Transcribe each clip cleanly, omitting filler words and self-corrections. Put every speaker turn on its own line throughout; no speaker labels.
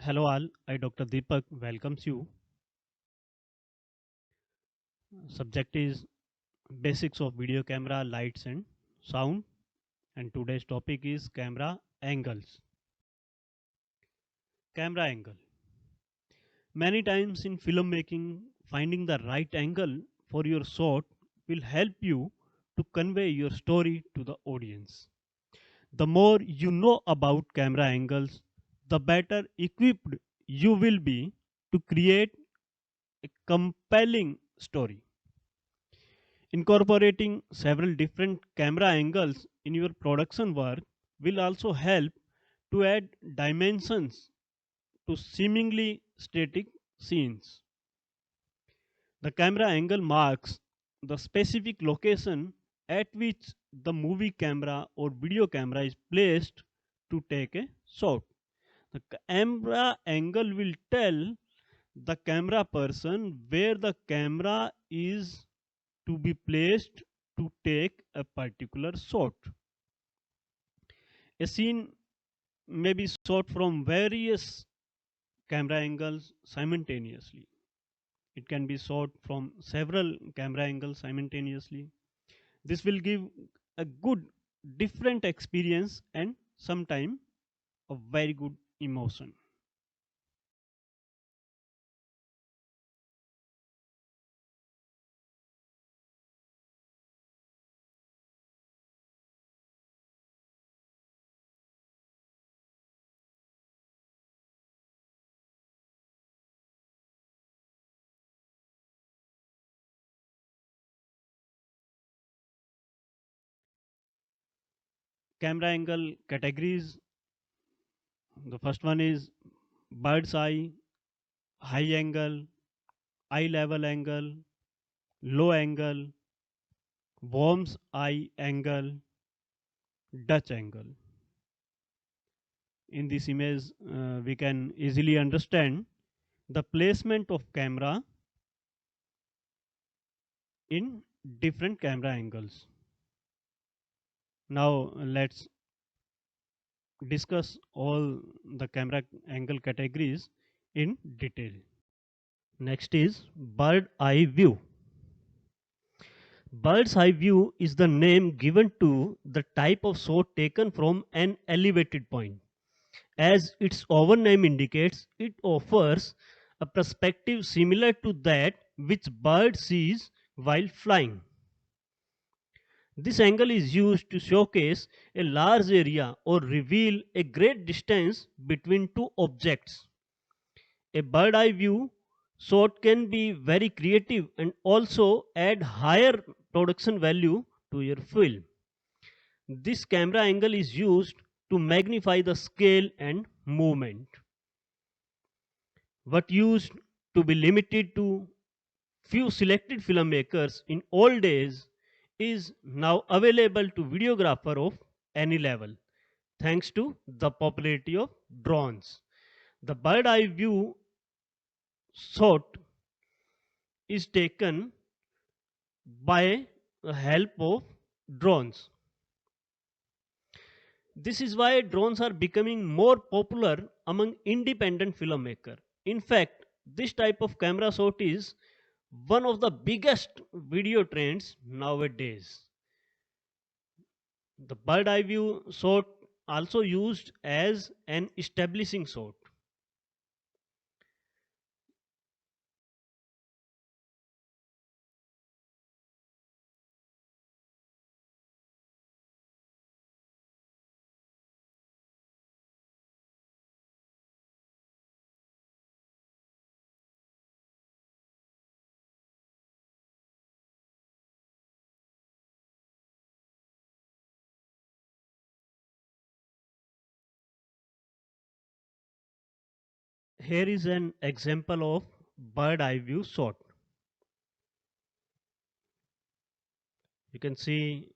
Hello all, I Dr. Deepak welcomes you. Subject is basics of video camera, lights and sound, and today's topic is camera angles. Camera angle. Many times in filmmaking, finding the right angle for your shot will help you to convey your story to the audience. The more you know about camera angles, the better equipped you will be to create a compelling story. Incorporating several different camera angles in your production work will also help to add dimensions to seemingly static scenes. The camera angle marks the specific location at which the movie camera or video camera is placed to take a shot. The camera angle will tell the camera person where the camera is to be placed to take a particular shot. A scene may be shot from various camera angles simultaneously. It can be shot from several camera angles simultaneously. This will give a good different experience and sometimes a very good emotion. Camera angle categories. The first one is bird's eye, high angle, eye level angle, low angle, worm's eye angle, Dutch angle. In this image, we can easily understand the placement of camera in different camera angles. Now let's discuss all the camera angle categories in detail. Next is bird eye view. Bird's eye view is the name given to the type of shot taken from an elevated point. As its over name indicates, it offers a perspective similar to that which bird sees while flying. This angle is used to showcase a large area or reveal a great distance between two objects. A bird eye view shot can be very creative and also add higher production value to your film. This camera angle is used to magnify the scale and movement. What used to be limited to few selected filmmakers in old days is now available to videographer of any level thanks to the popularity of drones. The bird eye view shot is taken by the help of drones. This is why drones are becoming more popular among independent filmmakers. In fact, this type of camera shot is one of the biggest video trends nowadays. The bird eye view shot also used as an establishing shot. Here is an example of bird eye view shot. You can see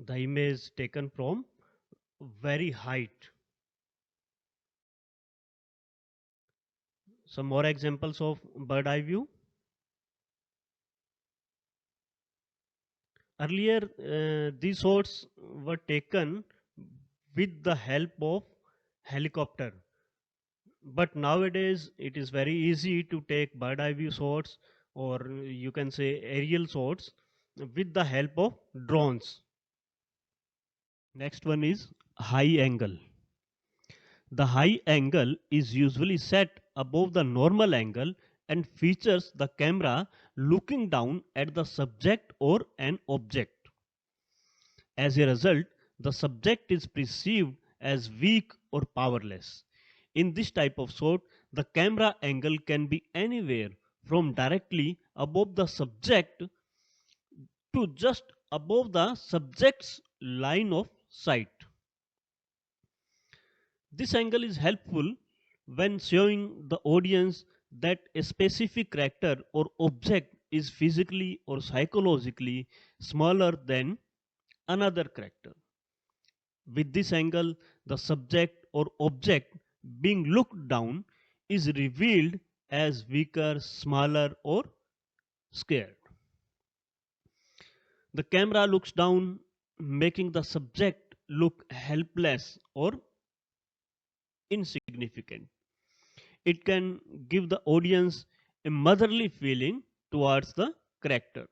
the image taken from very height. Some more examples of bird eye view. Earlier, these shots were taken with the help of helicopter. But nowadays it is very easy to take bird eye view shots, or you can say aerial shots, with the help of drones. Next one is high angle. The high angle is usually set above the normal angle and features the camera looking down at the subject or an object. As a result, the subject is perceived as weak or powerless. In this type of shot, the camera angle can be anywhere from directly above the subject to just above the subject's line of sight. This angle is helpful when showing the audience that a specific character or object is physically or psychologically smaller than another character. With this angle, the subject or object being looked down is revealed as weaker, smaller, or scared. The camera looks down, making the subject look helpless or insignificant. It can give the audience a motherly feeling towards the character.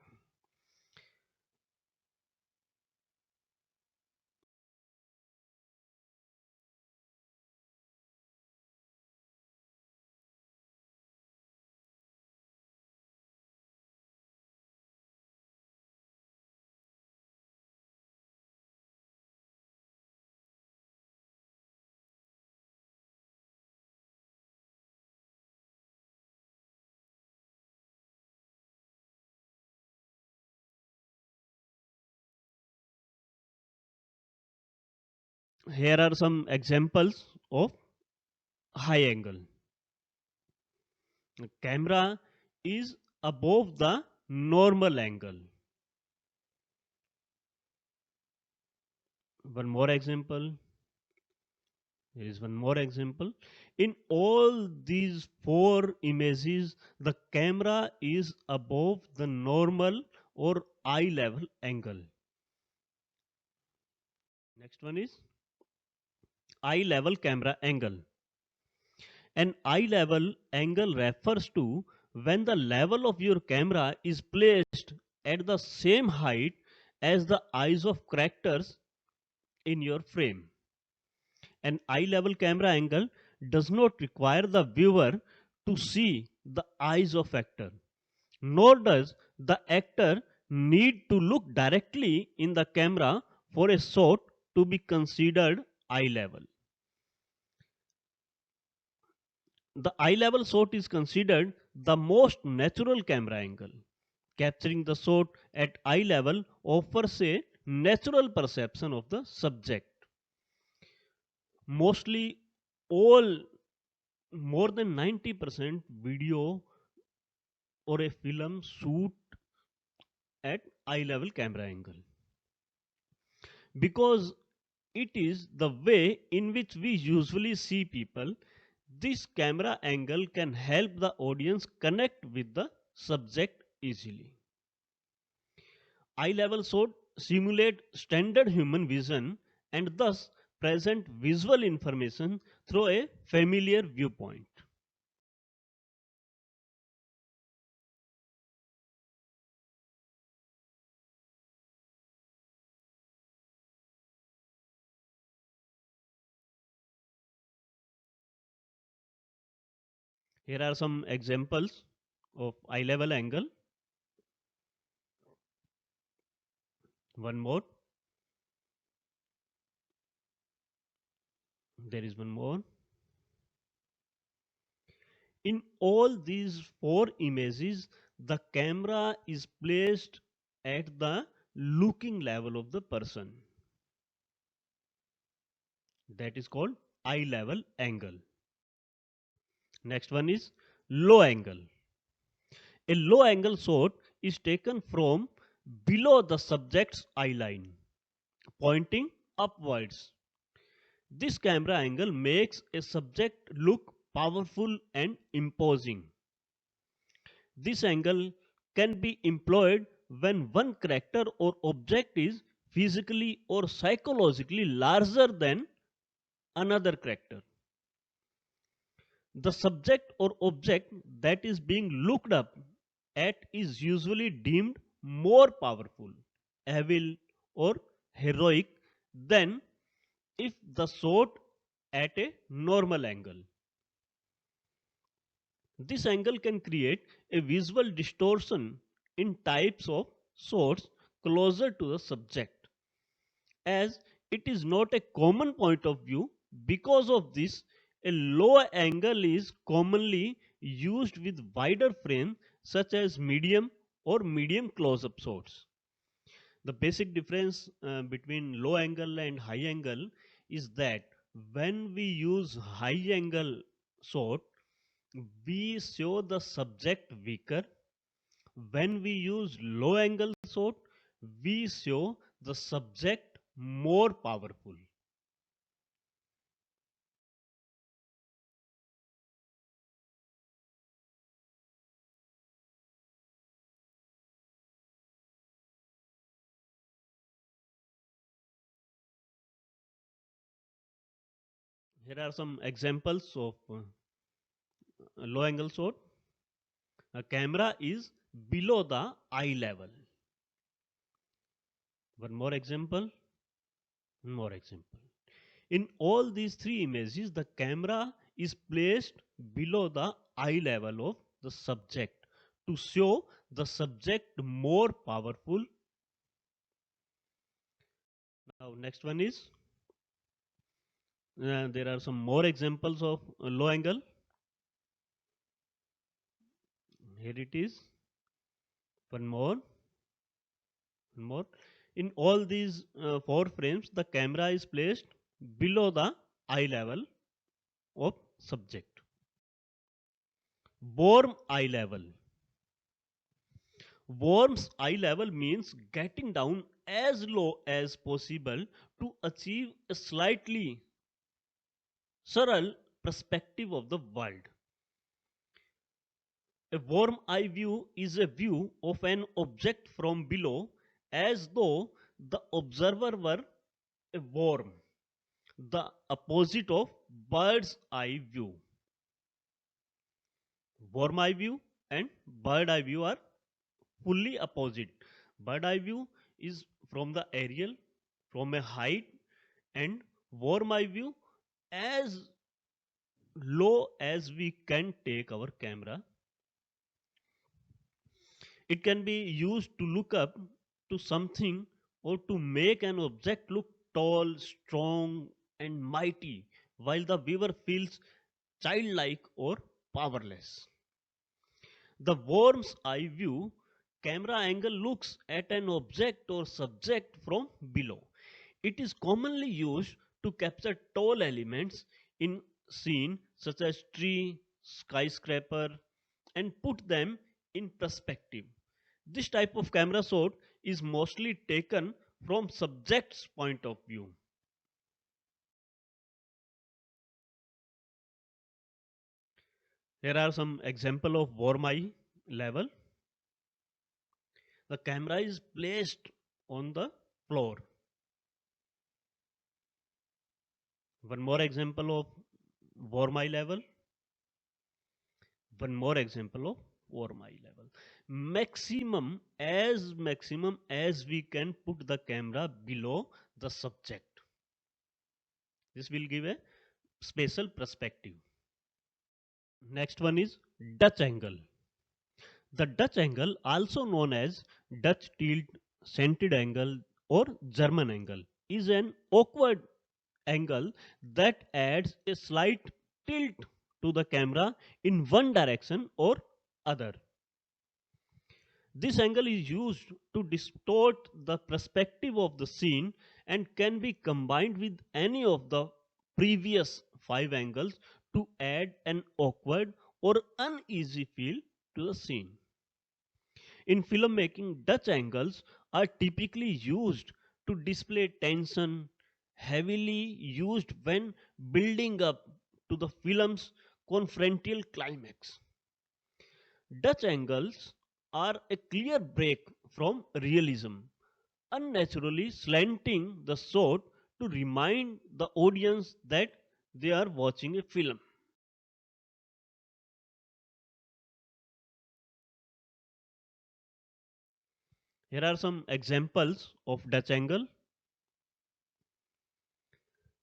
Here are some examples of high angle. The camera is above the normal angle. One more example. Here is one more example. In all these four images, the camera is above the normal or eye level angle. Next one is eye level camera angle. An eye level angle refers to when the level of your camera is placed at the same height as the eyes of characters in your frame. An eye level camera angle does not require the viewer to see the eyes of actor, nor does the actor need to look directly in the camera for a shot to be considered eye level. The eye level shot is considered the most natural camera angle. Capturing the shot at eye level offers a natural perception of the subject. Mostly all, more than 90% video or a film shoot at eye level camera angle, because it is the way in which we usually see people. This camera angle can help the audience connect with the subject easily. Eye level shot simulate standard human vision and thus present visual information through a familiar viewpoint. Here are some examples of eye level angle. One more. There is one more. In all these four images, the camera is placed at the looking level of the person. That is called eye level angle. Next one is low angle. A low angle shot is taken from below the subject's eye line, pointing upwards. This camera angle makes a subject look powerful and imposing. This angle can be employed when one character or object is physically or psychologically larger than another character. The subject or object that is being looked up at is usually deemed more powerful, evil, or heroic than if the shot at a normal angle. This angle can create a visual distortion in types of shots closer to the subject, as it is not a common point of view. Because of this, a low angle is commonly used with wider frame such as medium or medium close-up shots. The basic difference between low angle and high angle is that when we use high angle shot, we show the subject weaker. When we use low angle shot, we show the subject more powerful. Here are some examples of low angle shot. A camera is below the eye level. One more example. One more example. In all these three images, the camera is placed below the eye level of the subject to show the subject more powerful. Now, next one is there are some more examples of low angle. Here it is. One more. One more. In all these four frames, the camera is placed below the eye level of subject. Warm eye level. Worm's eye level means getting down as low as possible to achieve a slightly surreal perspective of the world. A worm eye view is a view of an object from below as though the observer were a worm, the opposite of bird's eye view. Worm eye view and bird eye view are fully opposite. Bird eye view is from the aerial, from a height, and worm eye view as low as we can take our camera. It can be used to look up to something or to make an object look tall, strong, and mighty, while the viewer feels childlike or powerless. The worm's eye view camera angle looks at an object or subject from below. It is commonly used to capture tall elements in scene such as tree, skyscraper, and put them in perspective. This type of camera shot is mostly taken from subject's point of view. Here are some example of worm eye level. The camera is placed on the floor. One more example of worm eye level. One more example of worm eye level. Maximum as we can put the camera below the subject. This will give a spatial perspective. Next one is Dutch angle. The Dutch angle, also known as Dutch tilt, scented angle, or German angle, is an awkward angle that adds a slight tilt to the camera in one direction or other. This angle is used to distort the perspective of the scene and can be combined with any of the previous five angles to add an awkward or uneasy feel to the scene. In filmmaking, Dutch angles are typically used to display tension, heavily used when building up to the film's confrontal climax. Dutch angles are a clear break from realism, unnaturally slanting the shot to remind the audience that they are watching a film. Here are some examples of Dutch angle.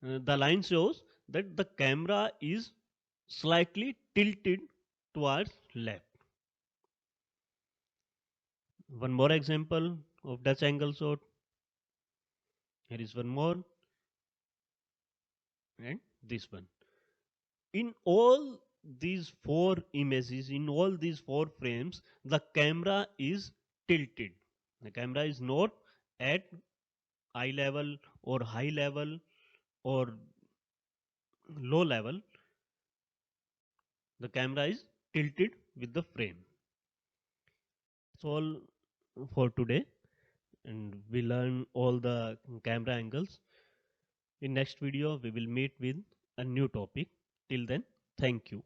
The line shows that the camera is slightly tilted towards left. One more example of Dutch angle shot. Here is one more, and this one. In all these four images, in all these four frames, the camera is tilted. The camera is not at eye level or high level or low level. The camera is tilted with the frame. That's all for today, and we learn all the camera angles. In next video we will meet with a new topic. Till then, thank you.